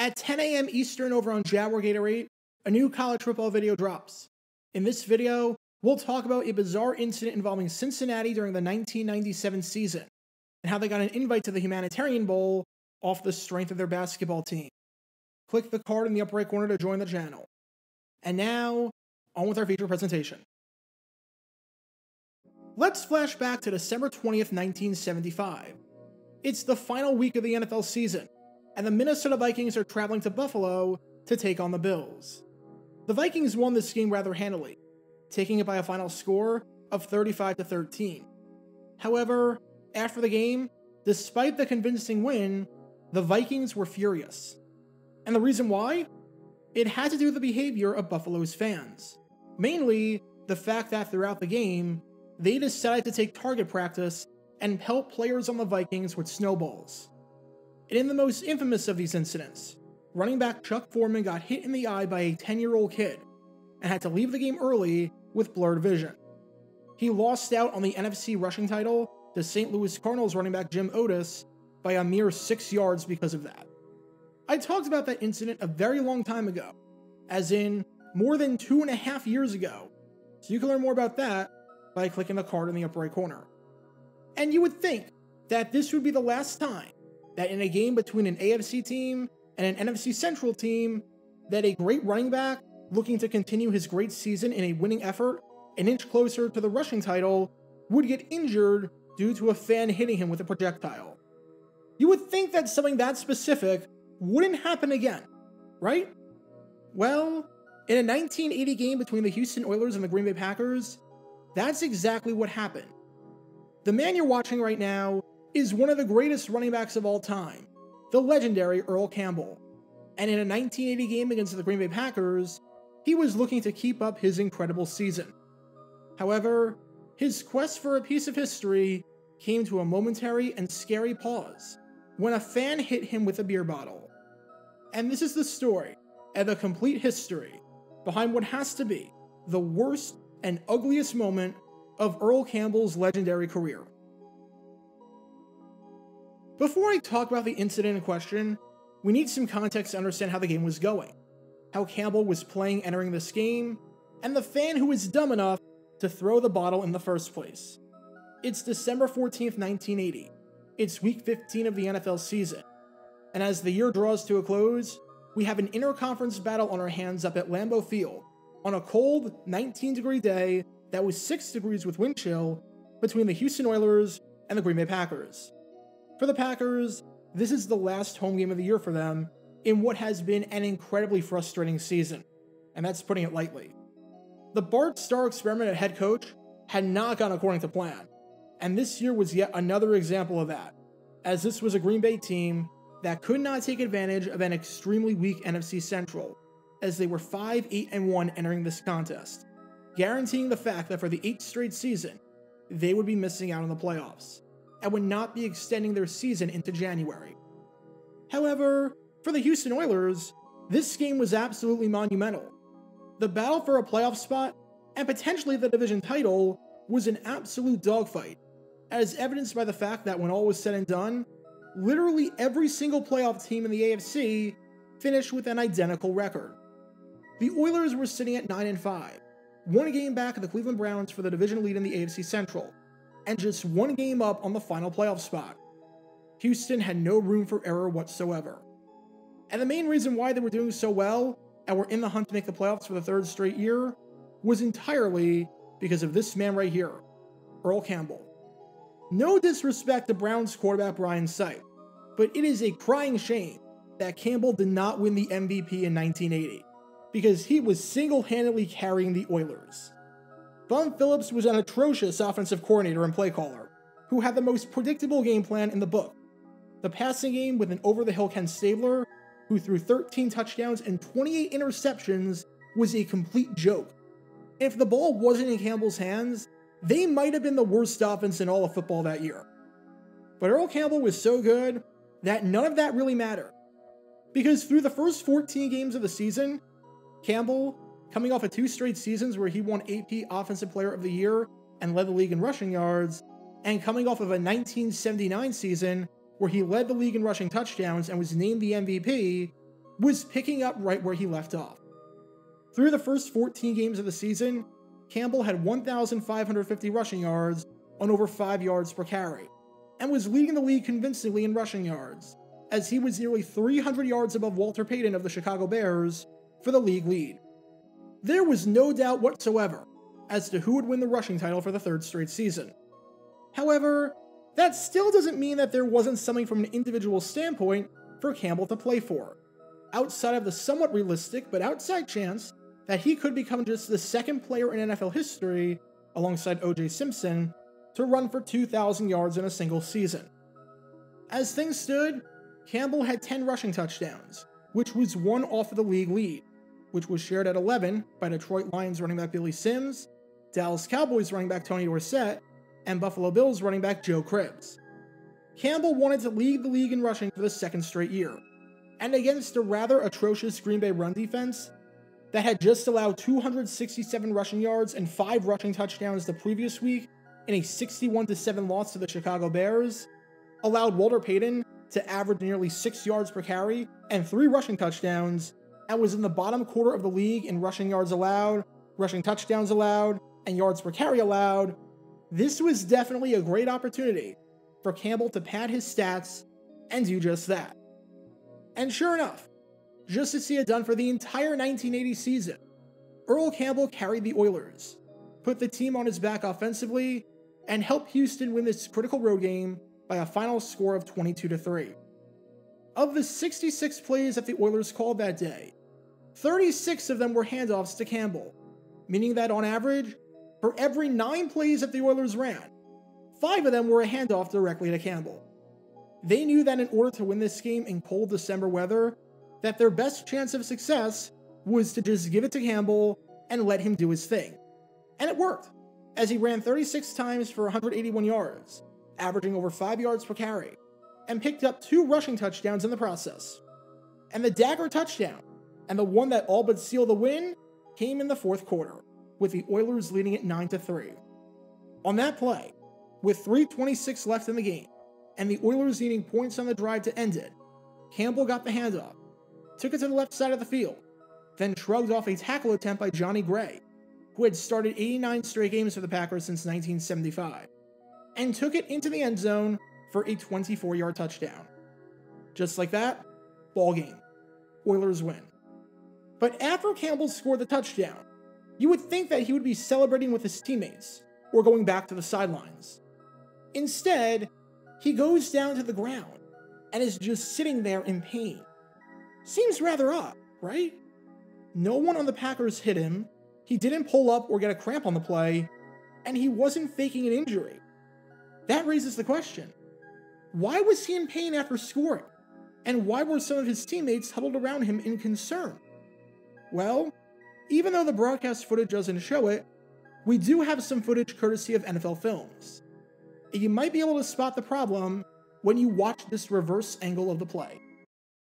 At 10 a.m. Eastern over on Jaguar Gatorade, a new college football video drops. In this video, we'll talk about a bizarre incident involving Cincinnati during the 1997 season, and how they got an invite to the Humanitarian Bowl off the strength of their basketball team. Click the card in the upper right corner to join the channel. And now, on with our feature presentation. Let's flash back to December 20th, 1975. It's the final week of the NFL season, and the Minnesota Vikings are traveling to Buffalo to take on the Bills. The Vikings won this game rather handily, taking it by a final score of 35-13. However, after the game, despite the convincing win, the Vikings were furious. And the reason why? It had to do with the behavior of Buffalo's fans. Mainly, the fact that throughout the game, they decided to take target practice and pelt players on the Vikings with snowballs. And in the most infamous of these incidents, running back Chuck Foreman got hit in the eye by a 10-year-old kid and had to leave the game early with blurred vision. He lost out on the NFC rushing title to St. Louis Cardinals running back Jim Otis by a mere 6 yards because of that. I talked about that incident a very long time ago, as in more than 2.5 years ago, so you can learn more about that by clicking the card in the upper right corner. And you would think that this would be the last time that in a game between an AFC team and an NFC Central team, that a great running back looking to continue his great season in a winning effort, an inch closer to the rushing title, would get injured due to a fan hitting him with a projectile. You would think that something that specific wouldn't happen again, right? Well, in a 1980 game between the Houston Oilers and the Green Bay Packers, that's exactly what happened. The man you're watching right now is one of the greatest running backs of all time, the legendary Earl Campbell. And in a 1980 game against the Green Bay Packers, he was looking to keep up his incredible season. However, his quest for a piece of history came to a momentary and scary pause when a fan hit him with a beer bottle. And this is the story and the complete history behind what has to be the worst and ugliest moment of Earl Campbell's legendary career. Before I talk about the incident in question, we need some context to understand how the game was going, how Campbell was playing entering this game, and the fan who was dumb enough to throw the bottle in the first place. It's December 14th, 1980. It's week 15 of the NFL season. And as the year draws to a close, we have an interconference battle on our hands up at Lambeau Field on a cold 19-degree day that was 6 degrees with wind chill between the Houston Oilers and the Green Bay Packers. For the Packers, this is the last home game of the year for them in what has been an incredibly frustrating season, and that's putting it lightly. The Bart Starr experiment at head coach had not gone according to plan, and this year was yet another example of that, as this was a Green Bay team that could not take advantage of an extremely weak NFC Central, as they were 5-8-1 entering this contest, guaranteeing the fact that for the 8th straight season, they would be missing out on the playoffs, and would not be extending their season into January. However, for the Houston Oilers, this game was absolutely monumental. The battle for a playoff spot, and potentially the division title, was an absolute dogfight, as evidenced by the fact that when all was said and done, literally every single playoff team in the AFC finished with an identical record. The Oilers were sitting at 9-5, one game back of the Cleveland Browns for the division lead in the AFC Central, and just one game up on the final playoff spot. Houston had no room for error whatsoever. And the main reason why they were doing so well and were in the hunt to make the playoffs for the 3rd straight year was entirely because of this man right here, Earl Campbell. No disrespect to Browns quarterback Brian Sipe, but it is a crying shame that Campbell did not win the MVP in 1980, because he was single-handedly carrying the Oilers. Bum Phillips was an atrocious offensive coordinator and play caller, who had the most predictable game plan in the book. The passing game with an over-the-hill Ken Stabler, who threw 13 touchdowns and 28 interceptions, was a complete joke. And if the ball wasn't in Campbell's hands, they might have been the worst offense in all of football that year. But Earl Campbell was so good that none of that really mattered. Because through the first 14 games of the season, Campbell, coming off of 2 straight seasons where he won AP Offensive Player of the Year and led the league in rushing yards, and coming off of a 1979 season where he led the league in rushing touchdowns and was named the MVP, was picking up right where he left off. Through the first 14 games of the season, Campbell had 1,550 rushing yards on over 5 yards per carry, and was leading the league convincingly in rushing yards, as he was nearly 300 yards above Walter Payton of the Chicago Bears for the league lead. There was no doubt whatsoever as to who would win the rushing title for the third straight season. However, that still doesn't mean that there wasn't something from an individual standpoint for Campbell to play for, outside of the somewhat realistic but outside chance that he could become just the second player in NFL history, alongside O.J. Simpson, to run for 2,000 yards in a single season. As things stood, Campbell had 10 rushing touchdowns, which was one off of the league lead, which was shared at 11 by Detroit Lions running back Billy Sims, Dallas Cowboys running back Tony Dorsett, and Buffalo Bills running back Joe Cribbs. Campbell wanted to lead the league in rushing for the second straight year, and against a rather atrocious Green Bay run defense that had just allowed 267 rushing yards and 5 rushing touchdowns the previous week in a 61-7 loss to the Chicago Bears, allowed Walter Payton to average nearly 6 yards per carry and 3 rushing touchdowns, and was in the bottom quarter of the league in rushing yards allowed, rushing touchdowns allowed, and yards per carry allowed. This was definitely a great opportunity for Campbell to pad his stats and do just that. And sure enough, just to see it done for the entire 1980 season, Earl Campbell carried the Oilers, put the team on his back offensively, and helped Houston win this critical road game by a final score of 22-3. Of the 66 plays that the Oilers called that day, 36 of them were handoffs to Campbell, meaning that on average, for every 9 plays that the Oilers ran, 5 of them were a handoff directly to Campbell. They knew that in order to win this game in cold December weather, that their best chance of success was to just give it to Campbell and let him do his thing. And it worked, as he ran 36 times for 181 yards, averaging over 5 yards per carry, and picked up 2 rushing touchdowns in the process. And the dagger touchdown, and the one that all but sealed the win, came in the fourth quarter, with the Oilers leading it 9-3. On that play, with 3:26 left in the game, and the Oilers needing points on the drive to end it, Campbell got the handoff, took it to the left side of the field, then shrugged off a tackle attempt by Johnny Gray, who had started 89 straight games for the Packers since 1975, and took it into the end zone for a 24-yard touchdown. Just like that, ball game. Oilers win. But after Campbell scored the touchdown, you would think that he would be celebrating with his teammates, or going back to the sidelines. Instead, he goes down to the ground, and is just sitting there in pain. Seems rather odd, right? No one on the Packers hit him, he didn't pull up or get a cramp on the play, and he wasn't faking an injury. That raises the question, why was he in pain after scoring? And why were some of his teammates huddled around him in concern? Well, even though the broadcast footage doesn't show it, we do have some footage courtesy of NFL Films. And you might be able to spot the problem when you watch this reverse angle of the play.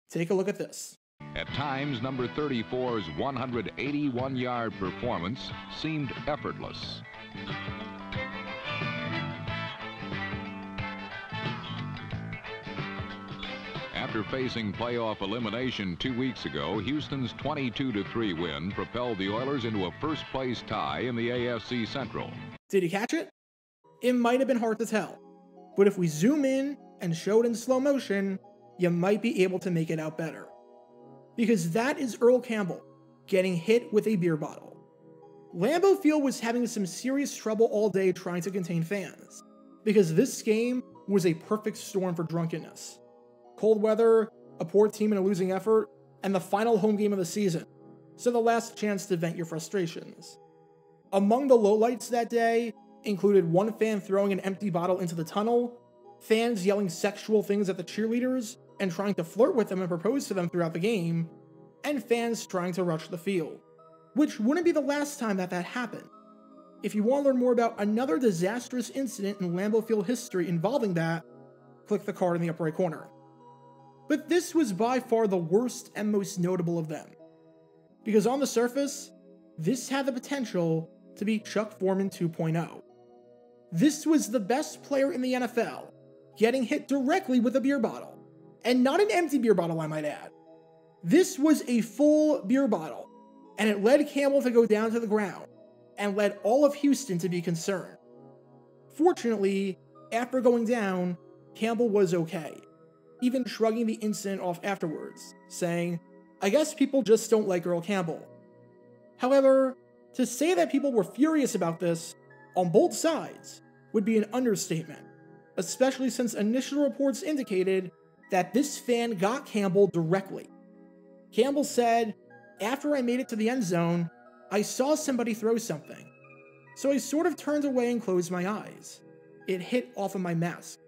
Take a look at this. At times, number 34's 181-yard performance seemed effortless. After facing playoff elimination 2 weeks ago, Houston's 22-3 win propelled the Oilers into a first-place tie in the AFC Central. Did you catch it? It might have been hard to tell, but if we zoom in and show it in slow motion, you might be able to make it out better. Because that is Earl Campbell getting hit with a beer bottle. Lambeau Field was having some serious trouble all day trying to contain fans, because this game was a perfect storm for drunkenness. Cold weather, a poor team in a losing effort, and the final home game of the season, so the last chance to vent your frustrations. Among the lowlights that day included one fan throwing an empty bottle into the tunnel, fans yelling sexual things at the cheerleaders and trying to flirt with them and propose to them throughout the game, and fans trying to rush the field, which wouldn't be the last time that happened. If you want to learn more about another disastrous incident in Lambeau Field history involving that, click the card in the upper right corner. But this was by far the worst and most notable of them, because on the surface, this had the potential to be Chuck Foreman 2.0. This was the best player in the NFL getting hit directly with a beer bottle, and not an empty beer bottle, I might add. This was a full beer bottle, and it led Campbell to go down to the ground, and led all of Houston to be concerned. Fortunately, after going down, Campbell was okay, even shrugging the incident off afterwards, saying, "I guess people just don't like Earl Campbell." However, to say that people were furious about this, on both sides, would be an understatement, especially since initial reports indicated that this fan got Campbell directly. Campbell said, "After I made it to the end zone, I saw somebody throw something, so I sort of turned away and closed my eyes. It hit off of my mask.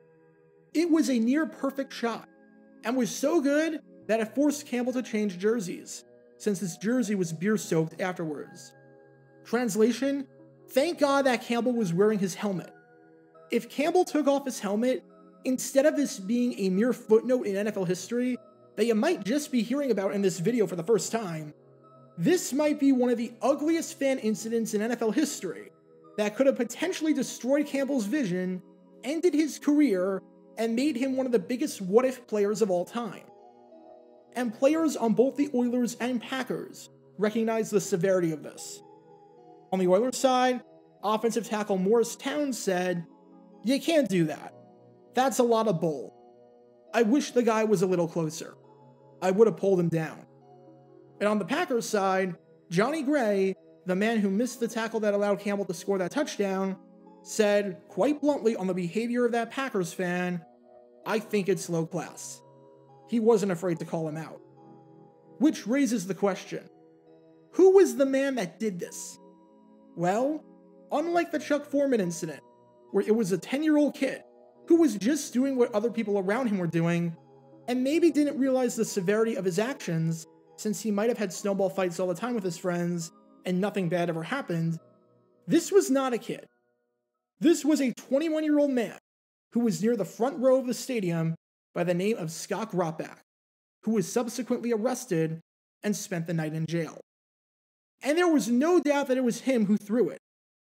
It was a near-perfect shot, and was so good that it forced Campbell to change jerseys, since his jersey was beer-soaked afterwards." Translation: thank God that Campbell was wearing his helmet. If Campbell took off his helmet, instead of this being a mere footnote in NFL history that you might just be hearing about in this video for the first time, this might be one of the ugliest fan incidents in NFL history that could have potentially destroyed Campbell's vision, ended his career, and made him one of the biggest what-if players of all time. And players on both the Oilers and Packers recognize the severity of this. On the Oilers side, offensive tackle Morris Towns said, "You can't do that. That's a lot of bull. I wish the guy was a little closer. I would have pulled him down." And on the Packers side, Johnny Gray, the man who missed the tackle that allowed Campbell to score that touchdown, said quite bluntly on the behavior of that Packers fan, "I think it's low class." He wasn't afraid to call him out. Which raises the question, who was the man that did this? Well, unlike the Chuck Foreman incident, where it was a 10-year-old kid who was just doing what other people around him were doing, and maybe didn't realize the severity of his actions, since he might have had snowball fights all the time with his friends, and nothing bad ever happened, this was not a kid. This was a 21-year-old man who was near the front row of the stadium by the name of Scott Grotback, who was subsequently arrested and spent the night in jail. And there was no doubt that it was him who threw it,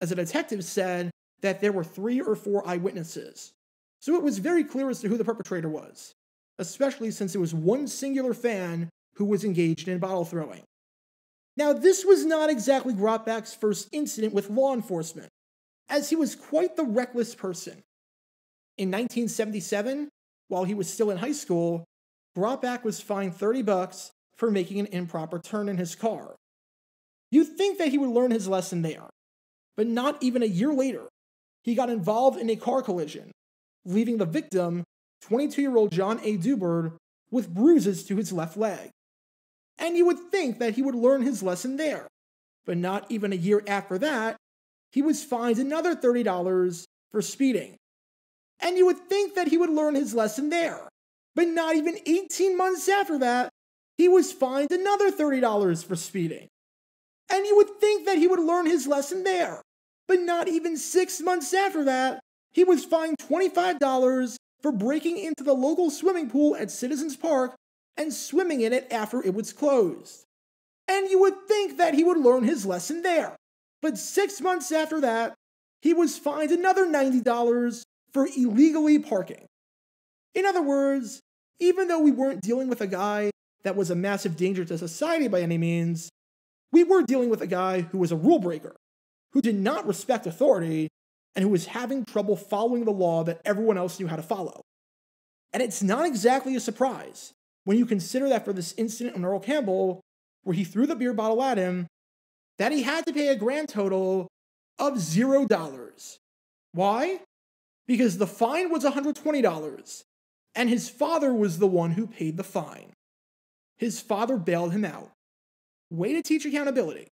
as a detective said that there were 3 or 4 eyewitnesses. So it was very clear as to who the perpetrator was, especially since it was one singular fan who was engaged in bottle throwing. Now, this was not exactly Grotback's first incident with law enforcement, as he was quite the reckless person. In 1977, while he was still in high school, Grotback was fined $30 for making an improper turn in his car. You'd think that he would learn his lesson there, but not even a year later, he got involved in a car collision, leaving the victim, 22-year-old John A. Dubard, with bruises to his left leg. And you would think that he would learn his lesson there, but not even a year after that, he was fined another $30 for speeding. And you would think that he would learn his lesson there, but not even 18 months after that, he was fined another $30 for speeding. And you would think that he would learn his lesson there, but not even 6 months after that, he was fined $25 for breaking into the local swimming pool at Citizens Park and swimming in it after it was closed. And you would think that he would learn his lesson there, but 6 months after that, he was fined another $90 for illegally parking. In other words, even though we weren't dealing with a guy that was a massive danger to society by any means, we were dealing with a guy who was a rule breaker, who did not respect authority, and who was having trouble following the law that everyone else knew how to follow. And it's not exactly a surprise when you consider that for this incident on Earl Campbell, where he threw the beer bottle at him, that he had to pay a grand total of $0. Why? Because the fine was $120, and his father was the one who paid the fine. His father bailed him out. Way to teach accountability.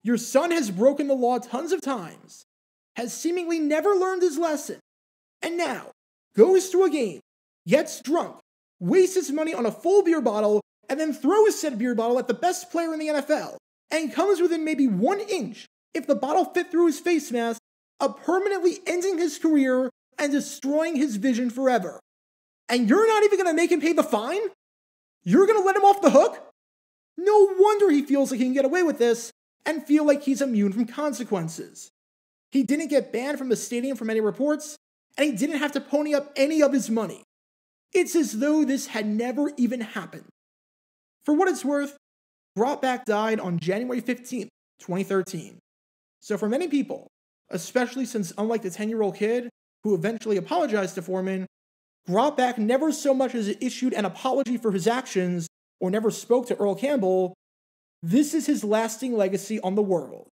Your son has broken the law tons of times, has seemingly never learned his lesson, and now goes to a game, gets drunk, wastes his money on a full beer bottle, and then throws said beer bottle at the best player in the NFL, and comes within maybe 1 inch, if the bottle fit through his face mask, of permanently ending his career and destroying his vision forever. And you're not even going to make him pay the fine? You're going to let him off the hook? No wonder he feels like he can get away with this and feel like he's immune from consequences. He didn't get banned from the stadium from any reports, and he didn't have to pony up any of his money. It's as though this had never even happened. For what it's worth, Grotback died on January 15th, 2013. So for many people, especially since unlike the 10-year-old kid who eventually apologized to Foreman, Grotback never so much as issued an apology for his actions or never spoke to Earl Campbell, this is his lasting legacy on the world.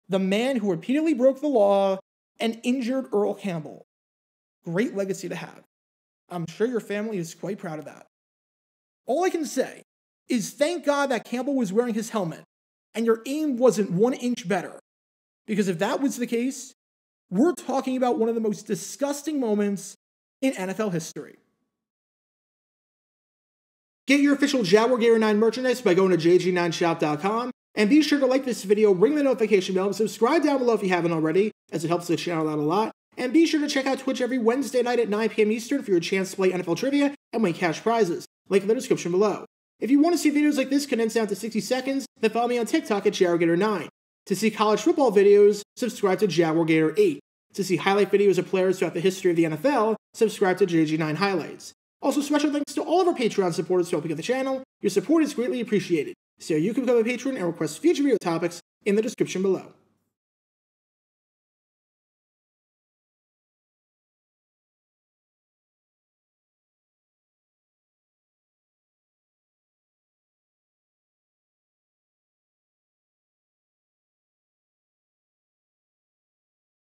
The man who repeatedly broke the law and injured Earl Campbell. Great legacy to have. I'm sure your family is quite proud of that. All I can say is thank God that Campbell was wearing his helmet and your aim wasn't 1 inch better. Because if that was the case, we're talking about one of the most disgusting moments in NFL history. Get your official Jaguar Gator 9 merchandise by going to jg9shop.com, and be sure to like this video, ring the notification bell, and subscribe down below if you haven't already, as it helps the channel out a lot. And be sure to check out Twitch every Wednesday night at 9 p.m. Eastern for your chance to play NFL trivia and win cash prizes. Link in the description below. If you want to see videos like this condensed down to 60 seconds, then follow me on TikTok at Jaguar Gator 9. To see college football videos, subscribe to Jaguar Gator 8. To see highlight videos of players throughout the history of the NFL, subscribe to JG9 Highlights. Also, special thanks to all of our Patreon supporters for helping out the channel. Your support is greatly appreciated. See how you can become a patron and request future video topics in the description below.